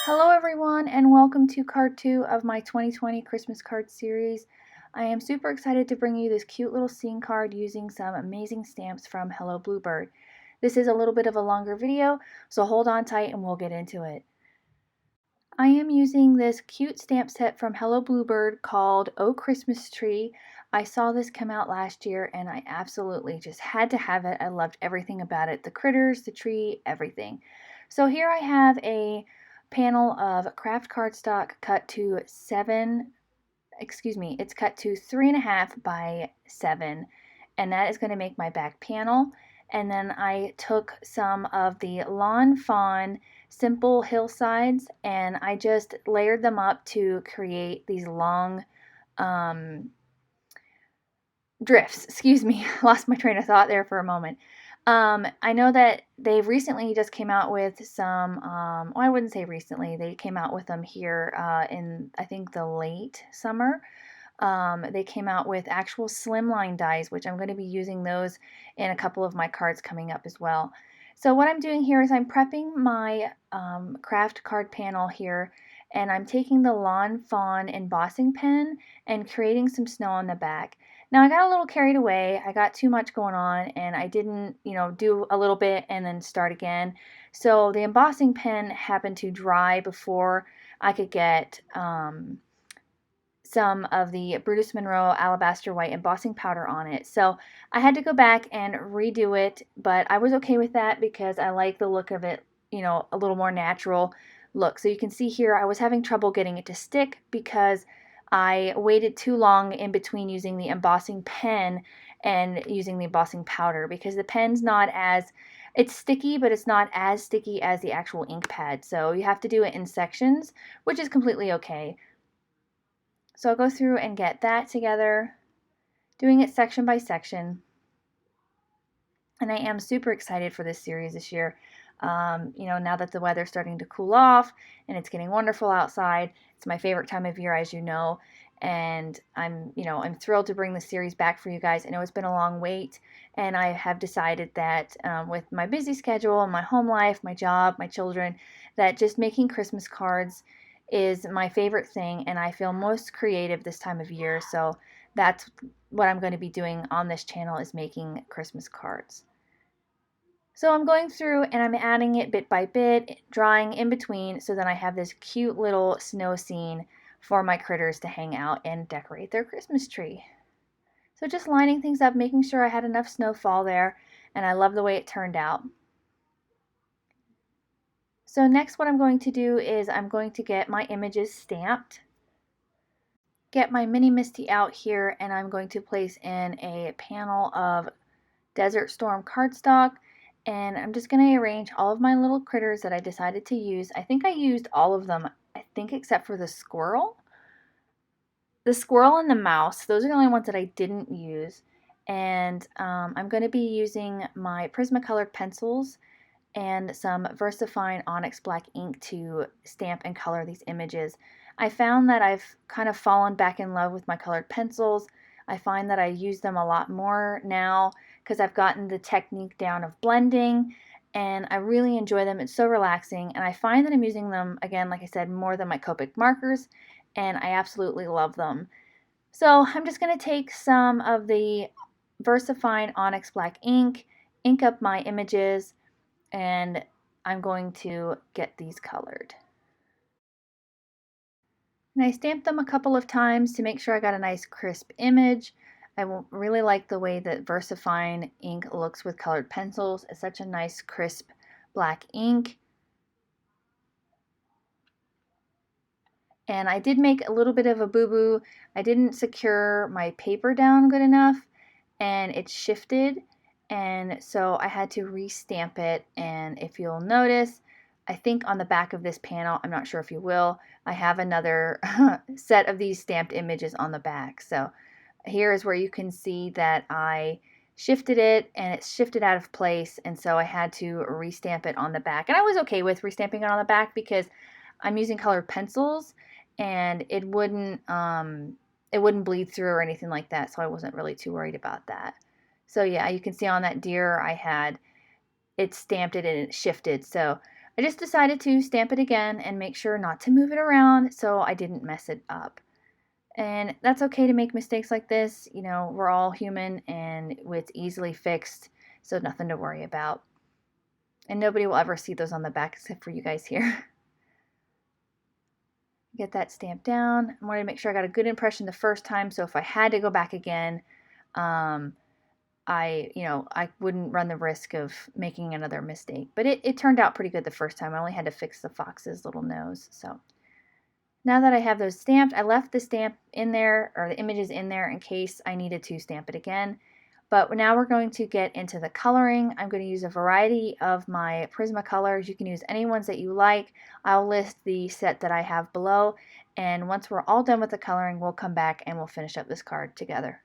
Hello everyone and welcome to card 2 of my 2020 Christmas card series. I am super excited to bring you this cute little scene card using some amazing stamps from Hello Bluebird. This is a little bit of a longer video, so hold on tight and we'll get into it. I am using this cute stamp set from Hello Bluebird called Oh Christmas Tree. I saw this come out last year and I absolutely just had to have it. I loved everything about it. The critters, the tree, everything. So here I have a panel of craft cardstock cut to it's cut to 3.5 by 7, and that is going to make my back panel. And then I took some of the Lawn Fawn simple hillsides and I just layered them up to create these long drifts. Excuse me, lost my train of thought there for a moment. I know that they've recently just came out with some, well, I wouldn't say recently, they came out with them here in, I think, the late summer. They came out with actual slimline dies, which I'm going to be using those in a couple of my cards coming up as well. So what I'm doing here is I'm prepping my craft card panel here, and I'm taking the Lawn Fawn embossing pen and creating some snow on the back. Now I got a little carried away. I got too much going on and I didn't, do a little bit and then start again. So the embossing pen happened to dry before I could get some of the Brutus Monroe Alabaster White embossing powder on it. So I had to go back and redo it, but I was okay with that because I like the look of it, a little more natural look. So you can see here I was having trouble getting it to stick because I waited too long in between using the embossing pen and using the embossing powder because the pen's not as, it's sticky, but it's not as sticky as the actual ink pad. So you have to do it in sections, which is completely okay. So I'll go through and get that together, doing it section by section. And I am super excited for this series this year. Now that the weather's starting to cool off and it's getting wonderful outside, it's my favorite time of year, as you know. And I'm thrilled to bring the series back for you guys. I know it's been a long wait, and I have decided that with my busy schedule, my home life, my job, my children, that just making Christmas cards is my favorite thing, and I feel most creative this time of year. So that's what I'm going to be doing on this channel, is making Christmas cards. So I'm going through and I'm adding it bit by bit, drawing in between, so that I have this cute little snow scene for my critters to hang out and decorate their Christmas tree. So just lining things up, making sure I had enough snowfall there, and I love the way it turned out. So next what I'm going to do is I'm going to get my images stamped, get my mini MISTI out here, and I'm going to place in a panel of Desert Storm cardstock. And I'm just going to arrange all of my little critters that I decided to use. I think I used all of them, I think except for the squirrel. The squirrel and the mouse, those are the only ones that I didn't use. And I'm going to be using my Prismacolor pencils and some VersaFine ONYX black ink to stamp and color these images. I found that I've kind of fallen back in love with my colored pencils. I find that I use them a lot more now because I've gotten the technique down of blending, and I really enjoy them. It's so relaxing, and I find that I'm using them, again, like I said, more than my Copic markers, and I absolutely love them. So I'm just going to take some of the VersaFine ONYX black ink up my images, and I'm going to get these colored. And I stamped them a couple of times to make sure I got a nice crisp image. I really like the way that VersaFine ink looks with colored pencils. It's such a nice crisp black ink. And I did make a little bit of a boo-boo. I didn't secure my paper down good enough, and it shifted, and so I had to restamp it. And if you'll notice, I think on the back of this panel, I'm not sure if you will, I have another set of these stamped images on the back. So here is where you can see that I shifted it and it shifted out of place, and so I had to restamp it on the back. And I was okay with restamping it on the back because I'm using colored pencils and it wouldn't bleed through or anything like that, so I wasn't really too worried about that. So yeah, you can see on that deer I had it stamped it and it shifted. So I just decided to stamp it again and make sure not to move it around so I didn't mess it up. And that's okay to make mistakes like this. You know, we're all human and it's easily fixed, so nothing to worry about. And nobody will ever see those on the back except for you guys here. Get that stamped down. I wanted to make sure I got a good impression the first time, so if I had to go back again, I wouldn't run the risk of making another mistake. But it turned out pretty good the first time. I only had to fix the fox's little nose. So now that I have those stamped, I left the stamp in there, or the images in there, in case I needed to stamp it again. But now we're going to get into the coloring. I'm going to use a variety of my Prismacolors. You can use any ones that you like. I'll list the set that I have below. And once we're all done with the coloring, we'll come back and we'll finish up this card together.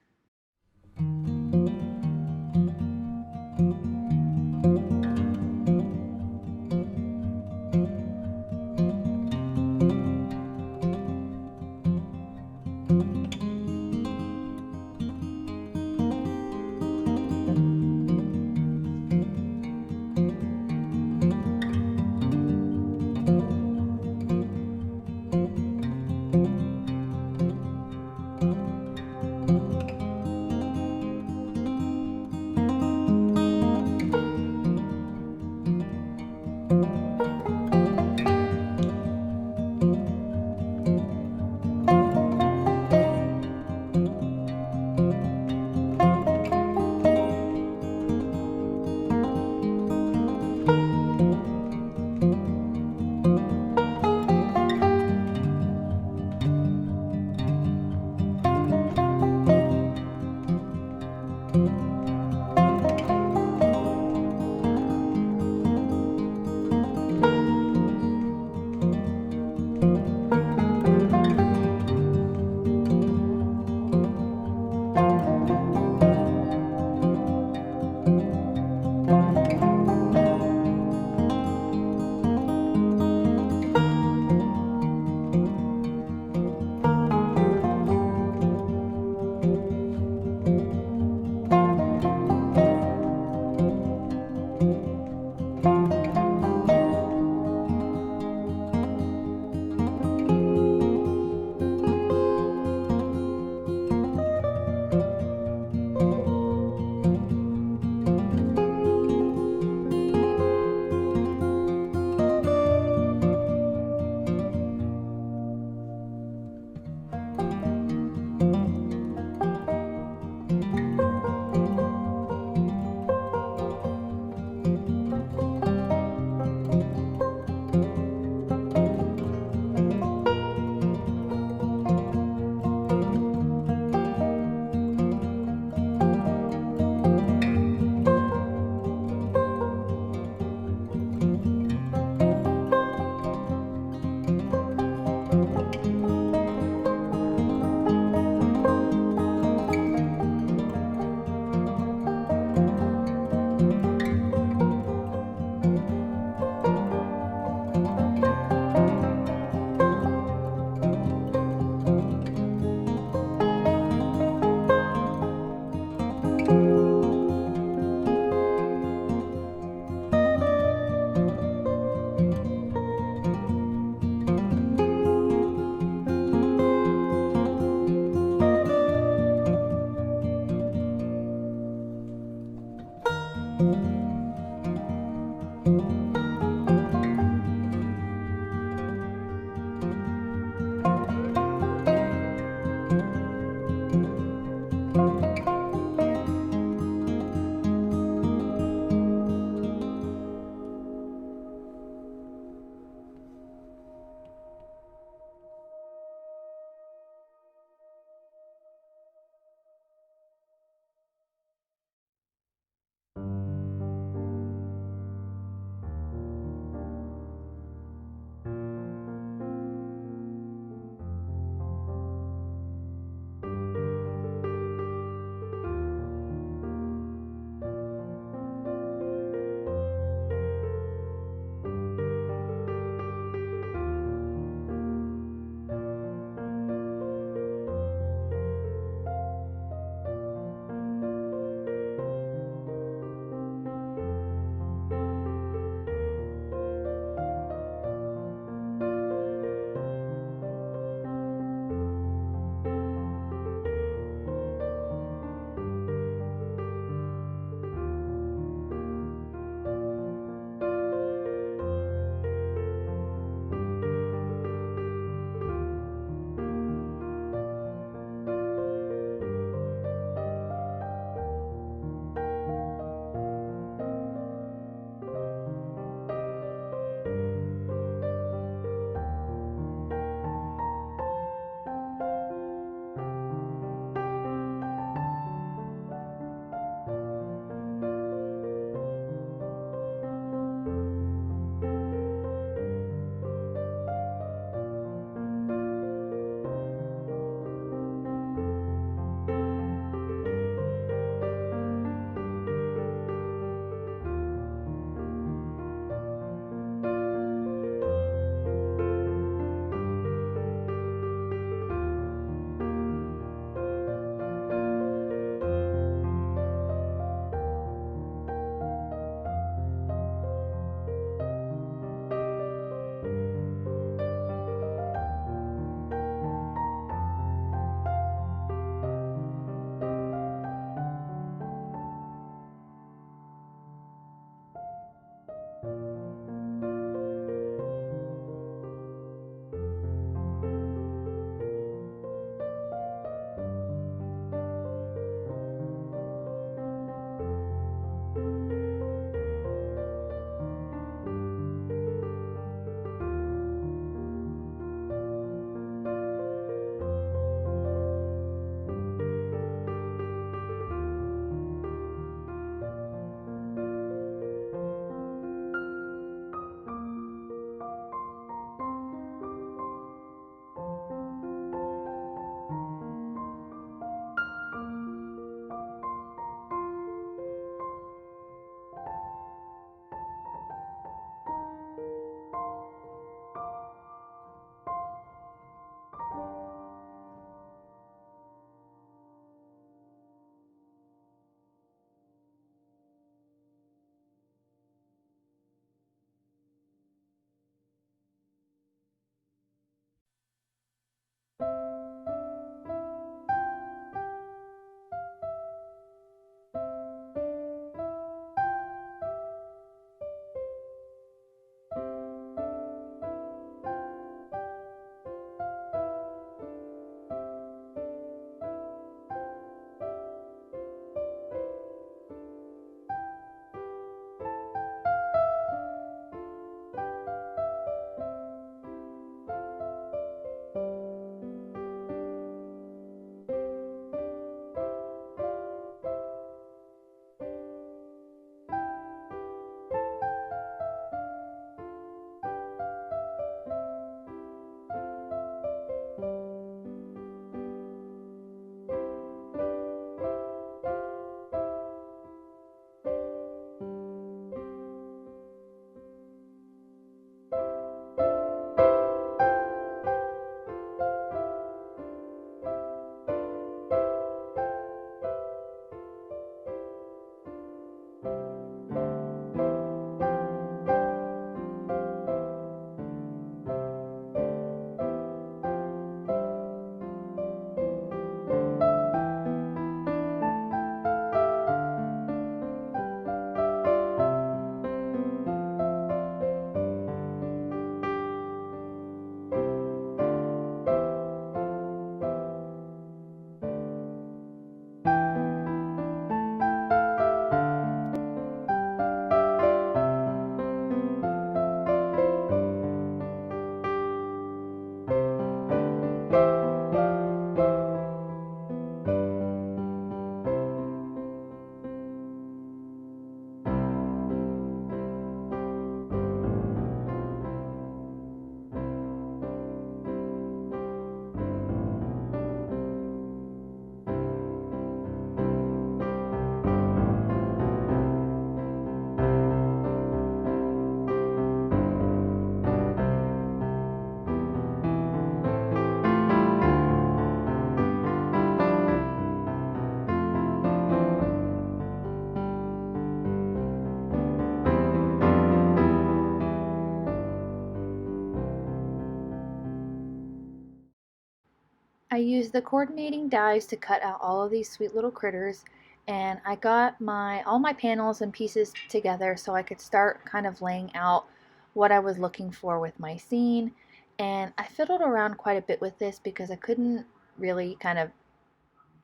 I used the coordinating dies to cut out all of these sweet little critters, and I got all my panels and pieces together so I could start kind of laying out what I was looking for with my scene. And I fiddled around quite a bit with this because I couldn't really kind of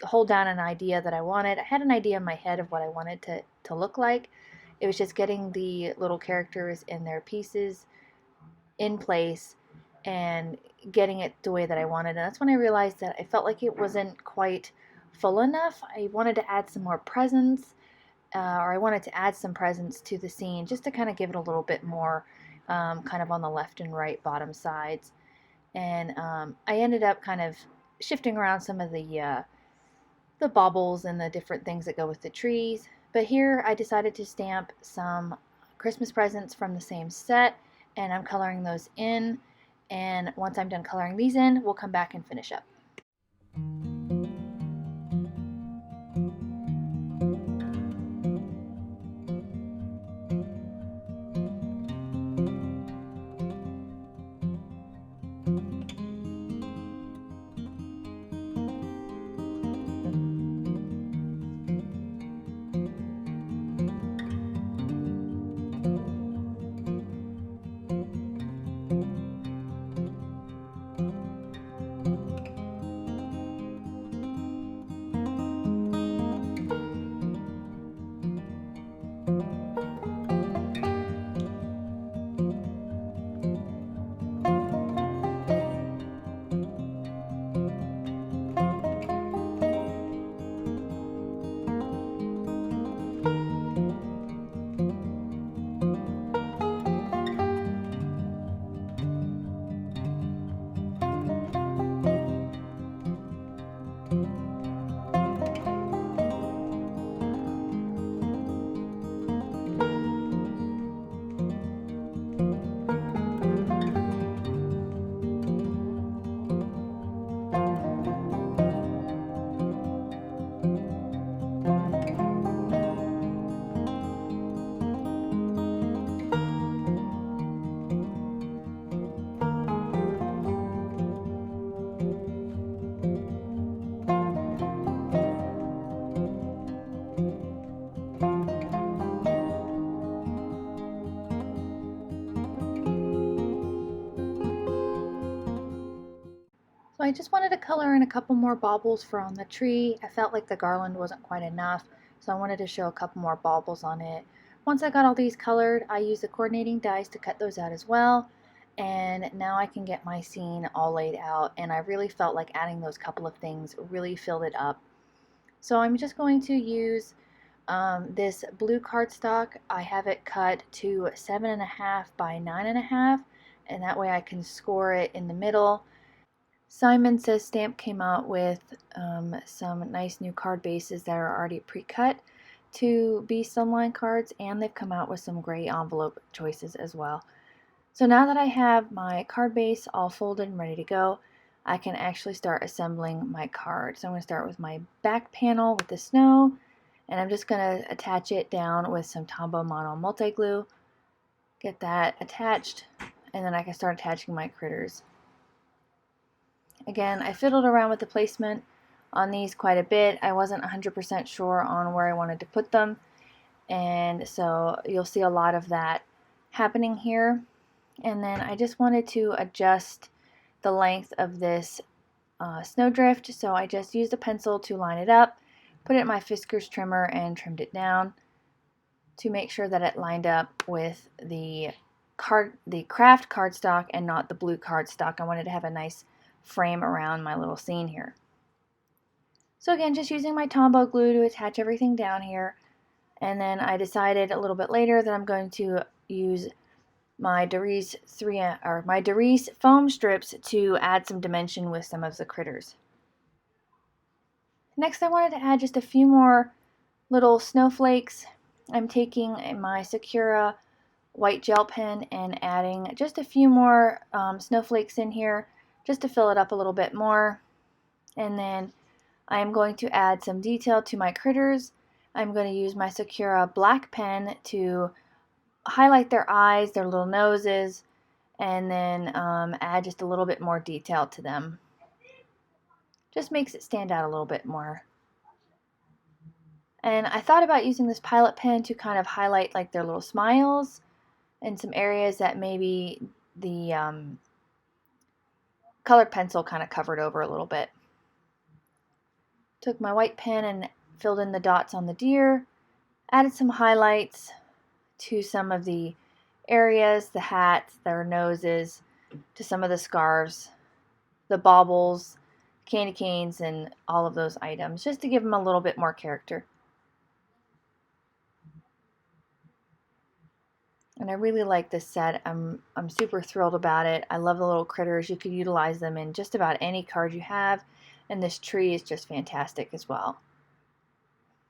hold down an idea that I wanted. I had an idea in my head of what I wanted to look like. It was just getting the little characters and their pieces in place and getting it the way that I wanted. And that's when I realized that I felt like it wasn't quite full enough. I wanted to add some more presence, or I wanted to add some presence to the scene just to kind of give it a little bit more kind of on the left and right bottom sides. And I ended up kind of shifting around some of the baubles and the different things that go with the trees. But here I decided to stamp some Christmas presents from the same set, and I'm coloring those in. And once I'm done coloring these in, we'll come back and finish up. So I just wanted to color in a couple more baubles for on the tree. I felt like the garland wasn't quite enough, so I wanted to show a couple more baubles on it. Once I got all these colored, I used the coordinating dies to cut those out as well. And now I can get my scene all laid out, and I really felt like adding those couple of things really filled it up. So I'm just going to use this blue cardstock. I have it cut to 7.5 by 9.5, and that way I can score it in the middle. Simon Says Stamp came out with some nice new card bases that are already pre-cut to be sunline cards, and they've come out with some gray envelope choices as well. So now that I have my card base all folded and ready to go, I can actually start assembling my card. So I'm going to start with my back panel with the snow, and I'm just going to attach it down with some Tombow Mono multi-glue. Get that attached, and then I can start attaching my critters. Again, I fiddled around with the placement on these quite a bit. I wasn't 100% sure on where I wanted to put them, and so you'll see a lot of that happening here. And then I just wanted to adjust the length of this snowdrift, so I just used a pencil to line it up, put it in my Fiskars trimmer, and trimmed it down to make sure that it lined up with the craft cardstock and not the blue cardstock. I wanted to have a nice frame around my little scene here. So again, just using my Tombow glue to attach everything down here, and then I decided a little bit later that I'm going to use my Darice foam strips to add some dimension with some of the critters. Next, I wanted to add just a few more little snowflakes. I'm taking my Sakura white gel pen and adding just a few more snowflakes in here just to fill it up a little bit more. And then I'm going to add some detail to my critters. I'm going to use my Sakura black pen to highlight their eyes, their little noses, and then add just a little bit more detail to them. Just makes it stand out a little bit more. And I thought about using this pilot pen to kind of highlight like their little smiles and some areas that maybe the colored pencil kind of covered over a little bit. Took my white pen and filled in the dots on the deer, added some highlights to some of the areas, the hats, their noses, to some of the scarves, the baubles, candy canes, and all of those items, just to give them a little bit more character. And I really like this set. I'm super thrilled about it. I love the little critters. You could utilize them in just about any card you have, and this tree is just fantastic as well.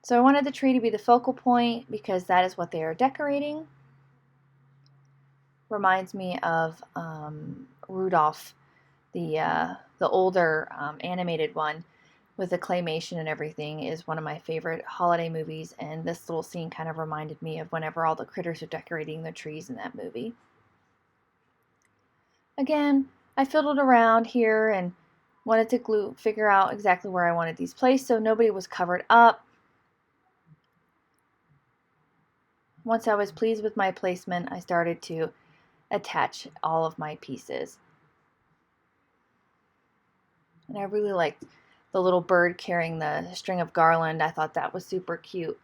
So I wanted the tree to be the focal point because that is what they are decorating. Reminds me of Rudolph, the older animated one with the claymation and everything, is one of my favorite holiday movies, and this little scene kind of reminded me of whenever all the critters are decorating the trees in that movie. Again, I fiddled around here and wanted to figure out exactly where I wanted these placed so nobody was covered up. Once I was pleased with my placement, I started to attach all of my pieces. And I really liked the little bird carrying the string of garland. I thought that was super cute.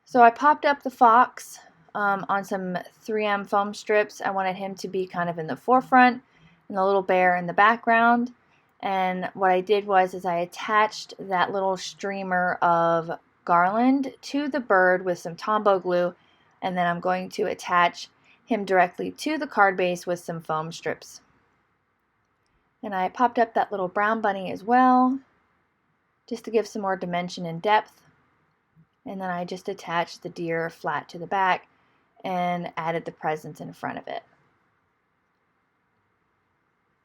So I popped up the fox on some 3M foam strips. I wanted him to be kind of in the forefront and the little bear in the background. And what I did was I attached that little streamer of garland to the bird with some Tombow glue, and then I'm going to attach him directly to the card base with some foam strips. And I popped up that little brown bunny as well, just to give some more dimension and depth. And then I just attached the deer flat to the back and added the presents in front of it.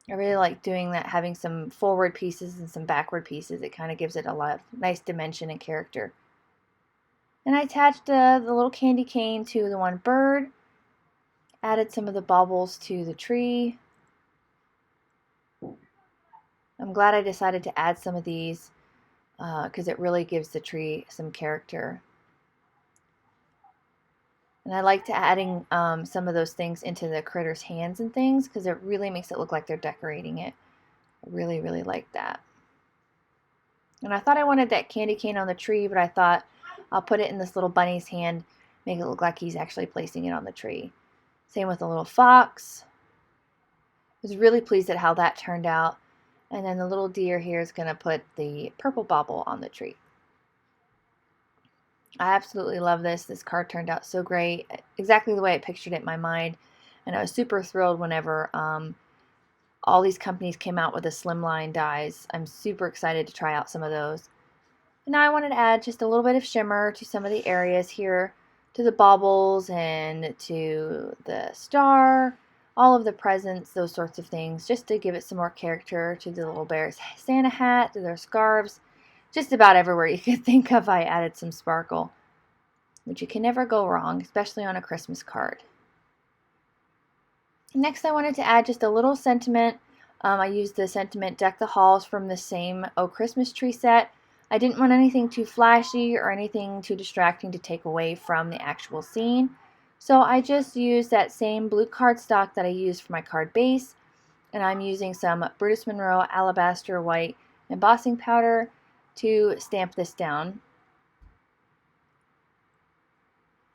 I really like doing that, having some forward pieces and some backward pieces. It kind of gives it a lot of nice dimension and character. And I attached the little candy cane to the one bird, added some of the baubles to the tree. I'm glad I decided to add some of these because it really gives the tree some character. And I liked adding some of those things into the critters' hands and things because it really makes it look like they're decorating it. I really, really like that. And I thought I wanted that candy cane on the tree, but I thought I'll put it in this little bunny's hand, make it look like he's actually placing it on the tree. Same with the little fox. I was really pleased at how that turned out. And then the little deer here is going to put the purple bauble on the tree. I absolutely love this. This card turned out so great. Exactly the way I pictured it in my mind. And I was super thrilled whenever all these companies came out with the slimline dies. I'm super excited to try out some of those. And now I wanted to add just a little bit of shimmer to some of the areas here, to the baubles and to the star, all of the presents, those sorts of things, just to give it some more character to the little bear's Santa hat, to their scarves. Just about everywhere you could think of, I added some sparkle, which you can never go wrong, especially on a Christmas card. Next, I wanted to add just a little sentiment. I used the sentiment Deck the Halls from the same Oh Christmas Tree set. I didn't want anything too flashy or anything too distracting to take away from the actual scene. So I just used that same blue cardstock that I used for my card base, and I'm using some Brutus Monroe Alabaster White embossing powder to stamp this down.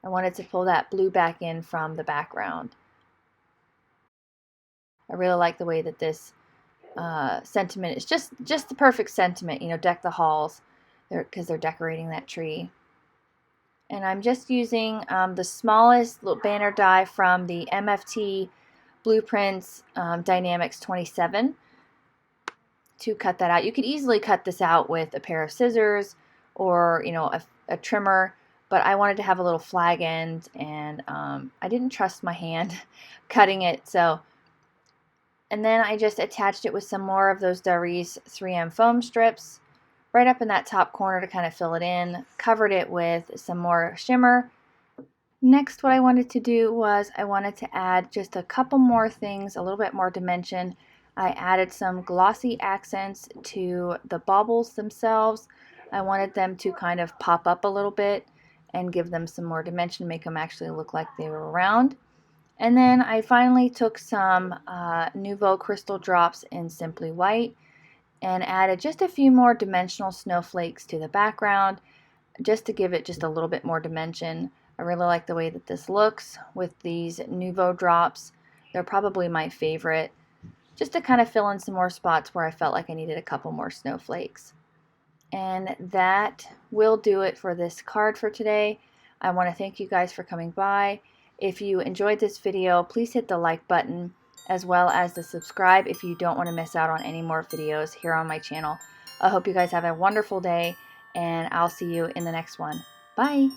I wanted to pull that blue back in from the background. I really like the way that this sentiment is just the perfect sentiment, you know, deck the halls, because they're decorating that tree. And I'm just using the smallest little banner die from the MFT Blueprints Dynamics 27 to cut that out. You could easily cut this out with a pair of scissors or, you know, a trimmer, but I wanted to have a little flag end, and I didn't trust my hand cutting it, so. And then I just attached it with some more of those Dari's 3M foam strips right up in that top corner to kind of fill it in. Covered it with some more shimmer. Next, what I wanted to do was I wanted to add just a couple more things, a little bit more dimension. I added some glossy accents to the baubles themselves. I wanted them to kind of pop up a little bit and give them some more dimension, make them actually look like they were round. And then I finally took some Nouveau Crystal Drops in Simply White and added just a few more dimensional snowflakes to the background just to give it just a little bit more dimension. I really like the way that this looks with these Nouveau drops. They're probably my favorite, just to kind of fill in some more spots where I felt like I needed a couple more snowflakes. And that will do it for this card for today. I want to thank you guys for coming by. If you enjoyed this video, please hit the like button as well as the subscribe if you don't want to miss out on any more videos here on my channel. I hope you guys have a wonderful day, and I'll see you in the next one. Bye!